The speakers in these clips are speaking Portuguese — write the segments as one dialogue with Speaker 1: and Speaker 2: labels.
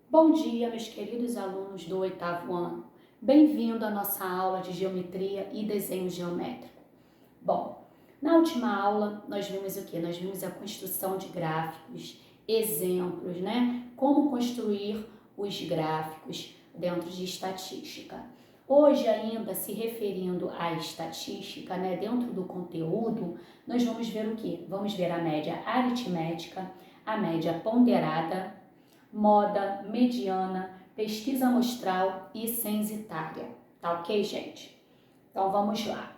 Speaker 1: Bom dia, meus queridos alunos do oitavo ano. Bem-vindo à nossa aula de Geometria e Desenho Geométrico. Bom, na última aula nós vimos o quê? Nós vimos a construção de gráficos, exemplos, né? Como construir os gráficos dentro de estatística. Hoje, ainda se referindo à estatística, né? Dentro do conteúdo, nós vamos ver o quê? Vamos ver a média aritmética, a média ponderada, moda, mediana, pesquisa amostral e censitária. Tá ok, gente? Então vamos lá.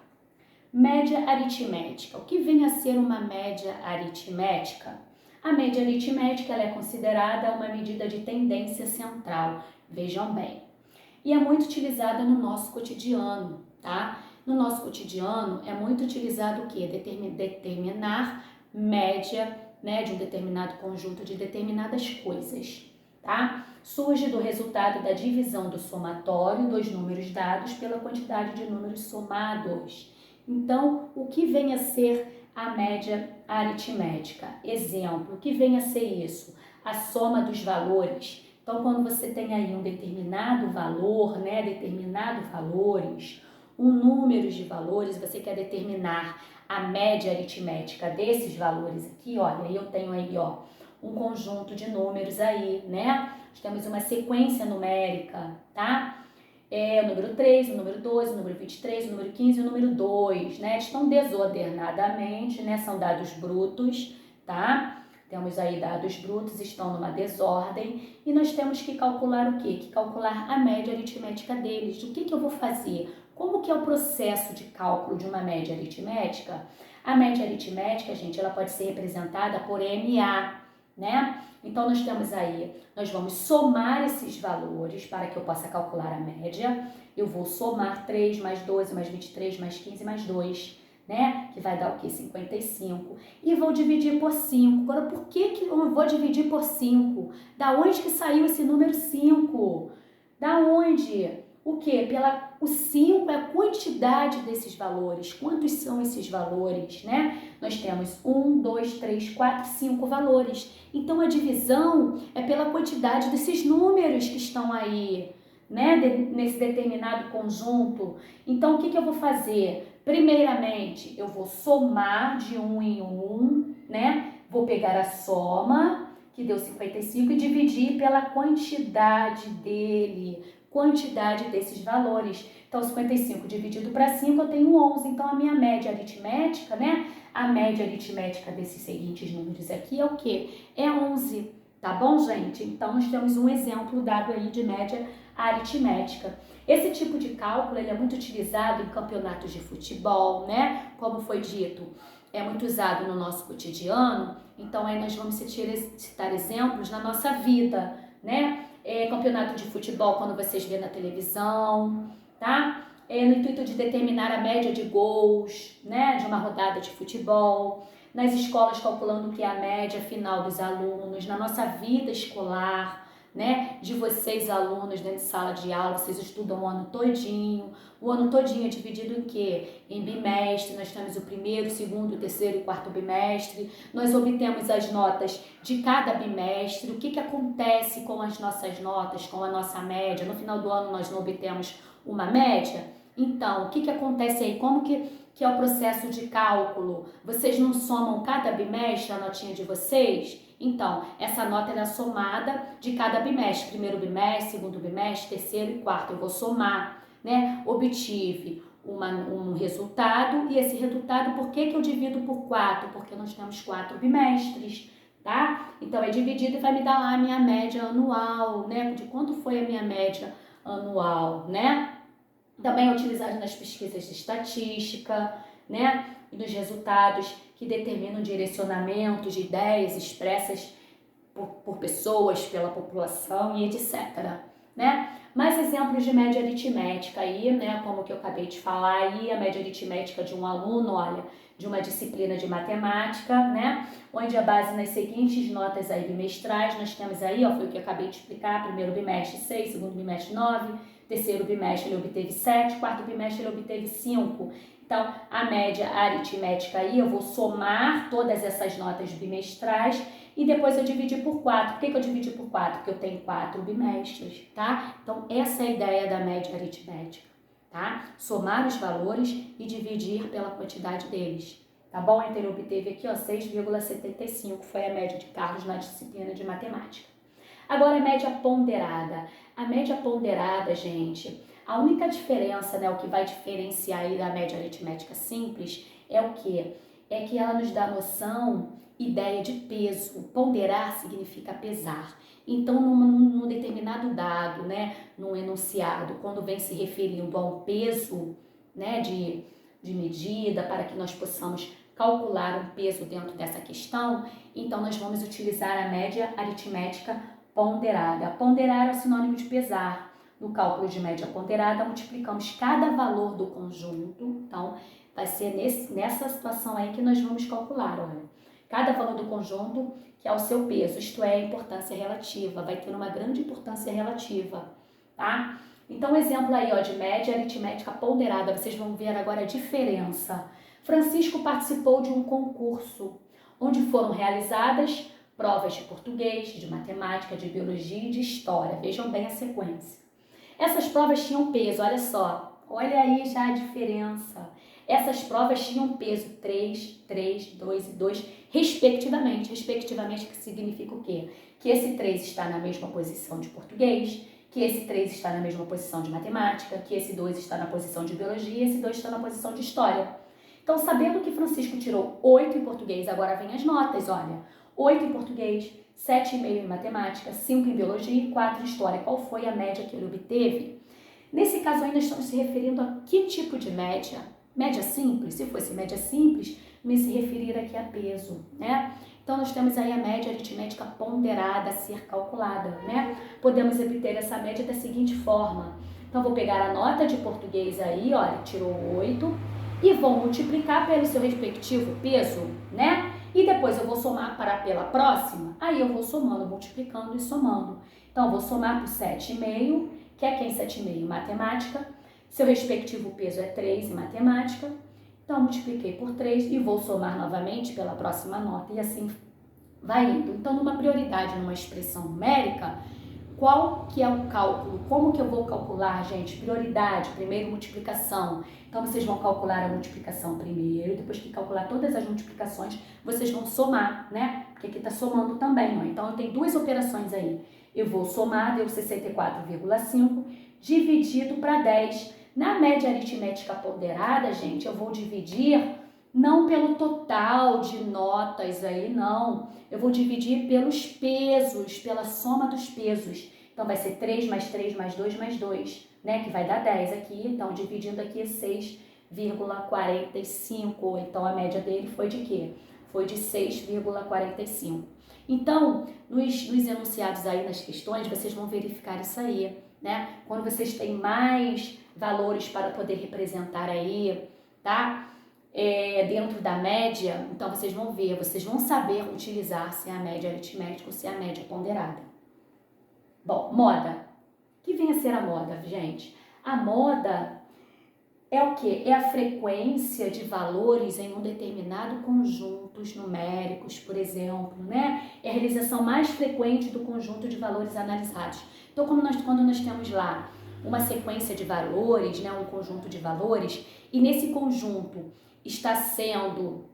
Speaker 1: Média aritmética. O que vem a ser uma média aritmética? A média aritmética ela é considerada uma medida de tendência central. Vejam bem. E é muito utilizada no nosso cotidiano, tá? No nosso cotidiano é muito utilizado o quê? Determinar média, né, de um determinado conjunto de determinadas coisas, tá? Surge do resultado da divisão do somatório dos números dados pela quantidade de números somados. Então, o que vem a ser a média aritmética? Exemplo, o que vem a ser isso? A soma dos valores. Então, quando você tem aí um determinado valor, né, determinados valores, um número de valores, você quer determinar a média aritmética desses valores aqui, olha, eu tenho aí, ó, um conjunto de números aí, né? Nós temos uma sequência numérica, tá? O número 3, o número 12, o número 23, o número 15 e o número 2, né? Estão desordenadamente, né? São dados brutos, tá? Temos aí dados brutos, estão numa desordem e nós temos que calcular o quê? Que calcular a média aritmética deles. O que eu vou fazer? Como que é o processo de cálculo de uma média aritmética? A média aritmética, gente, ela pode ser representada por MA, né? Então, nós temos aí, nós vamos somar esses valores para que eu possa calcular a média. Eu vou somar 3 mais 12 mais 23 mais 15 mais 2, né? Que vai dar o quê? 55. E vou dividir por 5. Agora, por que eu vou dividir por 5? Da onde que saiu esse número 5? Da onde? O quê? O 5 é a quantidade desses valores. Quantos são esses valores, né? Nós temos 1, 2, 3, 4, 5 valores. Então, a divisão é pela quantidade desses números que estão aí, né? Nesse determinado conjunto. Então, o que eu vou fazer? Primeiramente, eu vou somar de 1 em 1, né? Vou pegar a soma, que deu 55, e dividir pela quantidade dele, quantidade desses valores. Então, 55 dividido para 5, eu tenho 11. Então, a minha média aritmética, né? A média aritmética desses seguintes números aqui é o quê? É 11, tá bom, gente? Então, nós temos um exemplo dado aí de média aritmética. Esse tipo de cálculo ele é muito utilizado em campeonatos de futebol, né? Como foi dito, é muito usado no nosso cotidiano. Então, aí nós vamos citar exemplos na nossa vida, né? Campeonato de futebol, quando vocês vê na televisão, tá? No intuito de determinar a média de gols, né, de uma rodada de futebol, nas escolas calculando o que é a média final dos alunos, na nossa vida escolar, né, de vocês alunos dentro de sala de aula, vocês estudam o ano todinho é dividido em quê? Em bimestre, nós temos o primeiro, segundo, terceiro e quarto bimestre, nós obtemos as notas de cada bimestre, o que acontece com as nossas notas, com a nossa média, no final do ano nós não obtemos uma média? Então, o que acontece aí? Como que é o processo de cálculo? Vocês não somam cada bimestre a notinha de vocês? Então, essa nota é somada de cada bimestre. Primeiro bimestre, segundo bimestre, terceiro e quarto. Eu vou somar, né? Obtive um resultado e esse resultado, por que eu divido por 4? Porque nós temos 4 bimestres, tá? Então, é dividido e vai me dar lá a minha média anual, né? De quanto foi a minha média anual, né? Também é utilizado nas pesquisas de estatística, né? E nos resultados que determinam direcionamentos de ideias expressas por pessoas, pela população e etc. Né? Mais exemplos de média aritmética aí, né? Como que eu acabei de falar aí, a média aritmética de um aluno, olha, de uma disciplina de matemática, né? Onde a base nas seguintes notas aí bimestrais, nós temos aí, ó, foi o que eu acabei de explicar, primeiro bimestre 6, segundo bimestre 9, terceiro bimestre ele obteve 7, quarto bimestre ele obteve 5. Então, a média aritmética aí, eu vou somar todas essas notas bimestrais e depois eu dividir por 4. Por que eu dividi por 4? Porque eu tenho 4 bimestres, tá? Então, essa é a ideia da média aritmética, tá? Somar os valores e dividir pela quantidade deles, tá bom? Então, ele obteve aqui, ó, 6,75, foi a média de Carlos na disciplina de matemática. Agora, a média ponderada. A média ponderada, gente, a única diferença, né, o que vai diferenciar aí da média aritmética simples é o quê? É que ela nos dá noção, ideia de peso. Ponderar significa pesar. Então, num determinado dado, né, num enunciado, quando vem se referindo a um peso, né, de medida, para que nós possamos calcular um peso dentro dessa questão, então nós vamos utilizar a média aritmética ponderada. Ponderar é o sinônimo de pesar. No cálculo de média ponderada, multiplicamos cada valor do conjunto. Então, vai ser nessa situação aí que nós vamos calcular, olha. Cada valor do conjunto que é o seu peso, isto é, a importância relativa. Vai ter uma grande importância relativa, tá? Então, exemplo aí, ó, de média aritmética ponderada. Vocês vão ver agora a diferença. Francisco participou de um concurso, onde foram realizadas provas de português, de matemática, de biologia e de história. Vejam bem a sequência. Essas provas tinham peso, olha só, olha aí já a diferença. Essas provas tinham peso 3, 3, 2 e 2, respectivamente. Respectivamente, que significa o quê? Que esse 3 está na mesma posição de português, que esse 3 está na mesma posição de matemática, que esse 2 está na posição de biologia, esse 2 está na posição de história. Então, sabendo que Francisco tirou 8 em português, agora vem as notas, olha. 8 em português, 7,5 em matemática, 5 em biologia e 4 em história. Qual foi a média que ele obteve? Nesse caso ainda estamos se referindo a que tipo de média? Média simples? Se fosse média simples, me se referir aqui a peso, né? Então, nós temos aí a média aritmética ponderada a ser calculada, né? Podemos obter essa média da seguinte forma. Então, vou pegar a nota de português aí, olha, tirou 8, e vou multiplicar pelo seu respectivo peso, né? E depois eu vou somar pela próxima, aí eu vou somando, multiplicando e somando. Então, eu vou somar por 7,5, que é quem 7,5 em matemática, seu respectivo peso é 3 em matemática, então multipliquei por 3 e vou somar novamente pela próxima nota e assim vai indo. Então, numa prioridade, numa expressão numérica, qual que é o cálculo? Como que eu vou calcular, gente? Prioridade, primeiro multiplicação. Então, vocês vão calcular a multiplicação primeiro, depois que calcular todas as multiplicações, vocês vão somar, né? Porque aqui tá somando também, ó. Então, eu tenho duas operações aí. Eu vou somar, deu 64,5, dividido para 10. Na média aritmética ponderada, gente, eu vou dividir não pelo total de notas aí, não. Eu vou dividir pelos pesos, pela soma dos pesos. Então, vai ser 3 mais 3 mais 2 mais 2, né? Que vai dar 10 aqui. Então, dividindo aqui é 6,45. Então, a média dele foi de quê? Foi de 6,45. Então, nos enunciados aí nas questões, vocês vão verificar isso aí, né? Quando vocês têm mais valores para poder representar aí, tá? Dentro da média, então vocês vão ver, vocês vão saber utilizar se é a média aritmética ou se é a média ponderada. Bom, moda. O que vem a ser a moda, gente? A moda é o quê? É a frequência de valores em um determinado conjuntos numéricos, por exemplo, né? É a realização mais frequente do conjunto de valores analisados. Então, quando nós temos lá uma sequência de valores, né, um conjunto de valores, e nesse conjunto está sendo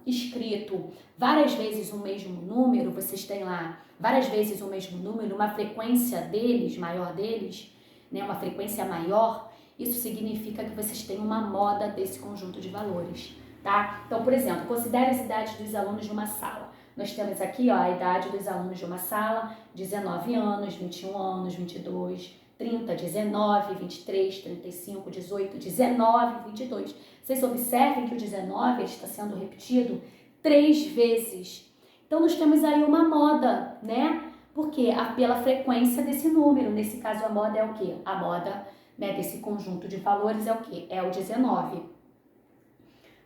Speaker 1: escrito várias vezes o mesmo número, vocês têm lá várias vezes o mesmo número, uma frequência deles, maior deles, né, uma frequência maior, isso significa que vocês têm uma moda desse conjunto de valores, tá? Então, por exemplo, considere as idades dos alunos de uma sala. Nós temos aqui, ó, a idade dos alunos de uma sala, 19 anos, 21 anos, 22, 30, 19, 23, 35, 18, 19, 22. Vocês observem que o 19 está sendo repetido 3 vezes. Então, nós temos aí uma moda, né? Porque pela frequência desse número, nesse caso a moda é o quê? A moda, né, desse conjunto de valores é o quê? É o 19.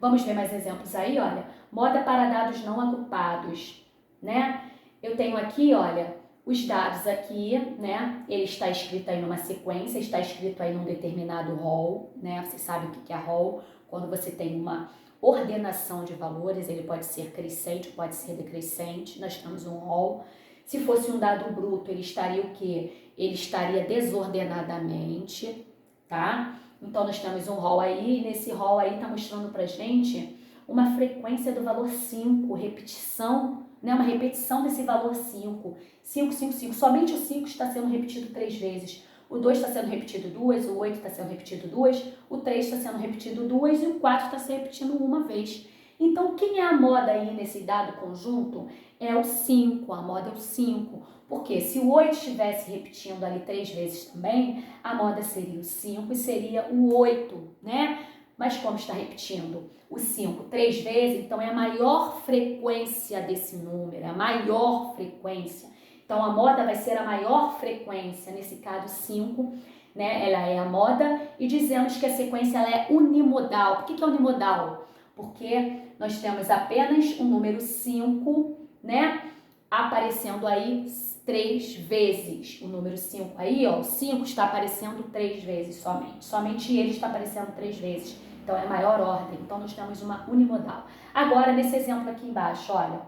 Speaker 1: Vamos ver mais exemplos aí, olha. Moda para dados não agrupados, né? Eu tenho aqui, olha, Os dados aqui, né, ele está escrito aí numa sequência, está escrito aí num determinado rol, né, você sabe o que é rol, quando você tem uma ordenação de valores, ele pode ser crescente, pode ser decrescente, nós temos um rol. Se fosse um dado bruto, ele estaria o quê? Ele estaria desordenadamente, tá? Então, nós temos um rol aí, e nesse rol aí está mostrando pra gente uma frequência do valor 5, repetição, né? Uma repetição desse valor 5. 5, 5, 5. Somente o 5 está sendo repetido 3 vezes. O 2 está sendo repetido 2, o 8 está sendo repetido 2, o 3 está sendo repetido 2 e o 4 está se repetindo uma vez. Então, quem é a moda aí nesse dado conjunto? É o 5, a moda é o 5. Porque se o 8 estivesse repetindo ali 3 vezes também, a moda seria o 5 e seria o 8, né? Mas como está repetindo o 5 3 vezes, então é a maior frequência desse número, é a maior frequência. Então a moda vai ser a maior frequência, nesse caso 5, né? Ela é a moda e dizemos que a sequência ela é unimodal. Por que é unimodal? Porque nós temos apenas o número 5, né? Aparecendo aí 3 vezes. O número 5 aí, ó, o 5 está aparecendo 3 vezes somente. Somente ele está aparecendo 3 vezes. Então é maior ordem. Então nós temos uma unimodal. Agora, nesse exemplo aqui embaixo, olha,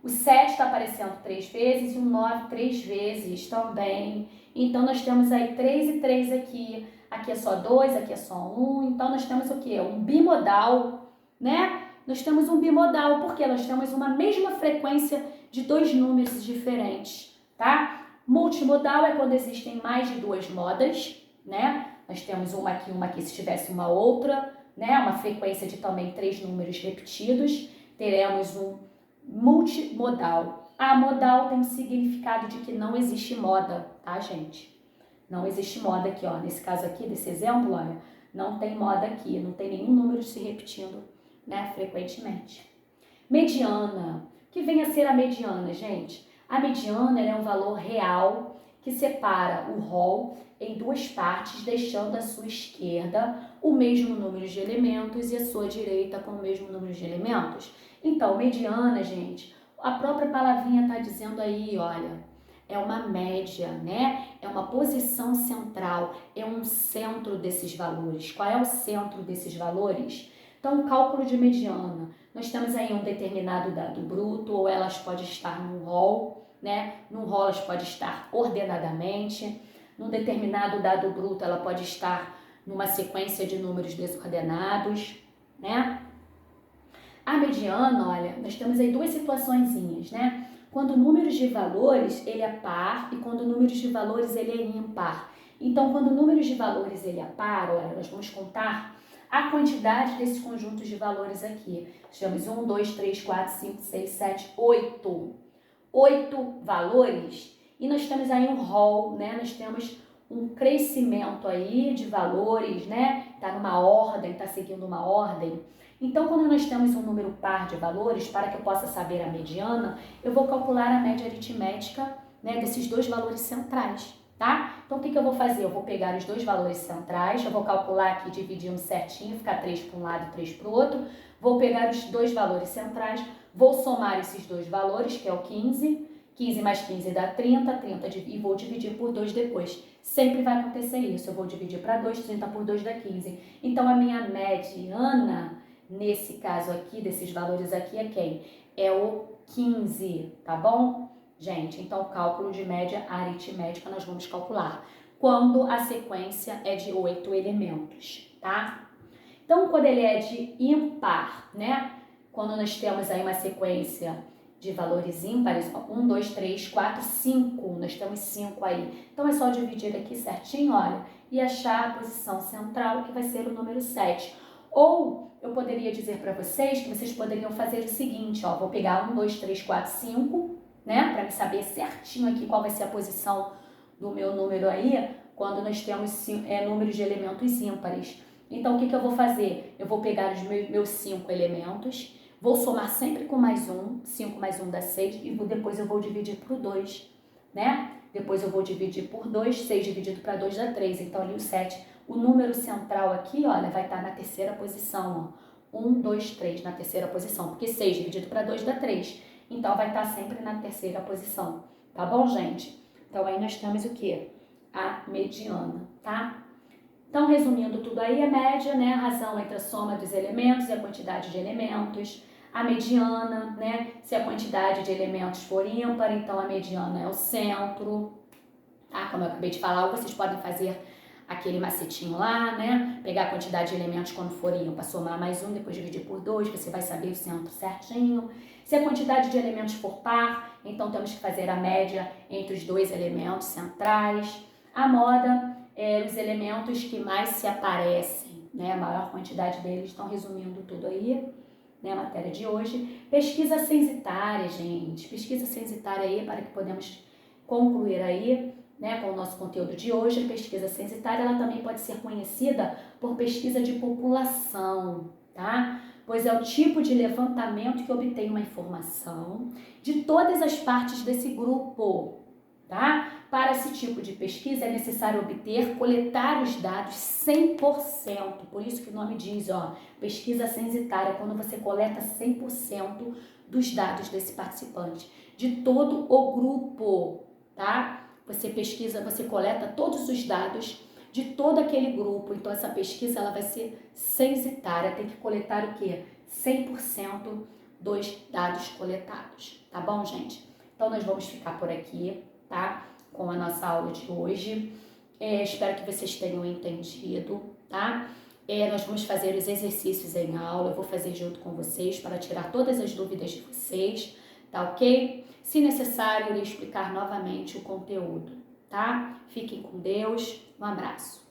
Speaker 1: o 7 está aparecendo 3 vezes e o 9 3 vezes também. Então nós temos aí 3 e 3 aqui. Aqui é só 2, aqui é só 1. Então nós temos o quê? Um bimodal, né? Nós temos um bimodal, porque nós temos uma mesma frequência de 2 números diferentes, tá? Multimodal é quando existem mais de 2 modas, né? Nós temos uma aqui, se tivesse uma outra, né? Uma frequência de também 3 números repetidos, teremos um multimodal. A modal tem o significado de que não existe moda, tá, gente? Não existe moda aqui, ó. Nesse caso aqui, desse exemplo, olha, não tem moda aqui, não tem nenhum número se repetindo, né, frequentemente. Mediana. O que vem a ser a mediana, gente? A mediana é um valor real que separa o rol em 2 partes, deixando à sua esquerda o mesmo número de elementos e à sua direita com o mesmo número de elementos. Então, mediana, gente, a própria palavrinha está dizendo aí, olha, é uma média, né? É uma posição central, é um centro desses valores. Qual é o centro desses valores? Então, o cálculo de mediana. Nós temos aí um determinado dado bruto, ou elas podem estar num rol, né? Num rol elas podem estar ordenadamente. Num determinado dado bruto, ela pode estar numa sequência de números desordenados, né? A mediana, olha, nós temos aí 2 situaçõezinhas, né? Quando números de valores, ele é par, e quando números de valores, ele é ímpar. Então, quando números de valores, ele é par, olha, nós vamos contar a quantidade desses conjuntos de valores aqui. Temos 1, 2, 3, 4, 5, 6, 7, 8. 8 valores. E nós temos aí um rol, né? Nós temos um crescimento aí de valores, né? Tá numa ordem, tá seguindo uma ordem. Então, quando nós temos um número par de valores, para que eu possa saber a mediana, eu vou calcular a média aritmética, né, desses 2 valores centrais, tá? Então, o que eu vou fazer? Eu vou pegar os 2 valores centrais, eu vou calcular aqui dividindo certinho, ficar 3 para um lado e 3 para o outro. Vou pegar os 2 valores centrais, vou somar esses 2 valores, que é o 15. 15 mais 15 dá 30, 30 e vou dividir por 2 depois. Sempre vai acontecer isso, eu vou dividir para 2, 30 por 2 dá 15. Então, a minha mediana, nesse caso aqui, desses valores aqui, é quem? É o 15, tá bom? Gente, então, cálculo de média aritmética nós vamos calcular quando a sequência é de 8 elementos, tá? Então, quando ele é de ímpar, né? Quando nós temos aí uma sequência de valores ímpares, 1, 2, 3, 4, 5, nós temos 5 aí. Então, é só dividir aqui certinho, olha, e achar a posição central, que vai ser o número 7. Ou eu poderia dizer para vocês que vocês poderiam fazer o seguinte, ó, vou pegar 1, 2, 3, 4, 5, né, para me saber certinho aqui qual vai ser a posição do meu número aí, quando nós temos números de elementos ímpares. Então, o que eu vou fazer? Eu vou pegar os meus 5 elementos, vou somar sempre com mais 1, 5 mais 1 dá 6, e depois eu vou dividir por 2, né? Depois eu vou dividir por 2, 6 dividido para 2 dá 3, então ali o 7. O número central aqui, olha, vai estar na terceira posição, ó. 1, 2, 3, na terceira posição, porque 6 dividido para 2 dá 3. Então, vai estar sempre na terceira posição, tá bom, gente? Então, aí nós temos o quê? A mediana, tá? Então, resumindo tudo aí, a média, né, a razão entre a soma dos elementos e a quantidade de elementos. A mediana, né, se a quantidade de elementos for ímpar, então a mediana é o centro, tá? Como eu acabei de falar, ou vocês podem fazer aquele macetinho lá, né, pegar a quantidade de elementos quando for ímpar, somar mais um, depois dividir por 2, você vai saber o centro certinho. Se a quantidade de elementos for par, então temos que fazer a média entre os dois elementos centrais. A moda os elementos que mais se aparecem, né? A maior quantidade deles, estão resumindo tudo aí, né? A matéria de hoje. Pesquisa censitária, gente. Pesquisa censitária aí para que podemos concluir aí, né, com o nosso conteúdo de hoje. A pesquisa censitária, ela também pode ser conhecida por pesquisa de população, tá? Pois é o tipo de levantamento que obtém uma informação de todas as partes desse grupo, tá? Para esse tipo de pesquisa é necessário coletar os dados 100%, por isso que o nome diz, ó, pesquisa censitária, quando você coleta 100% dos dados desse participante, de todo o grupo, tá? Você pesquisa, você coleta todos os dados de todo aquele grupo, então essa pesquisa ela vai ser censitária, tem que coletar o quê? 100% dos dados coletados, tá bom, gente? Então nós vamos ficar por aqui, tá? Com a nossa aula de hoje. Espero que vocês tenham entendido, tá? Nós vamos fazer os exercícios em aula, eu vou fazer junto com vocês para tirar todas as dúvidas de vocês, tá ok? Se necessário, eu irei explicar novamente o conteúdo, tá? Fiquem com Deus, um abraço.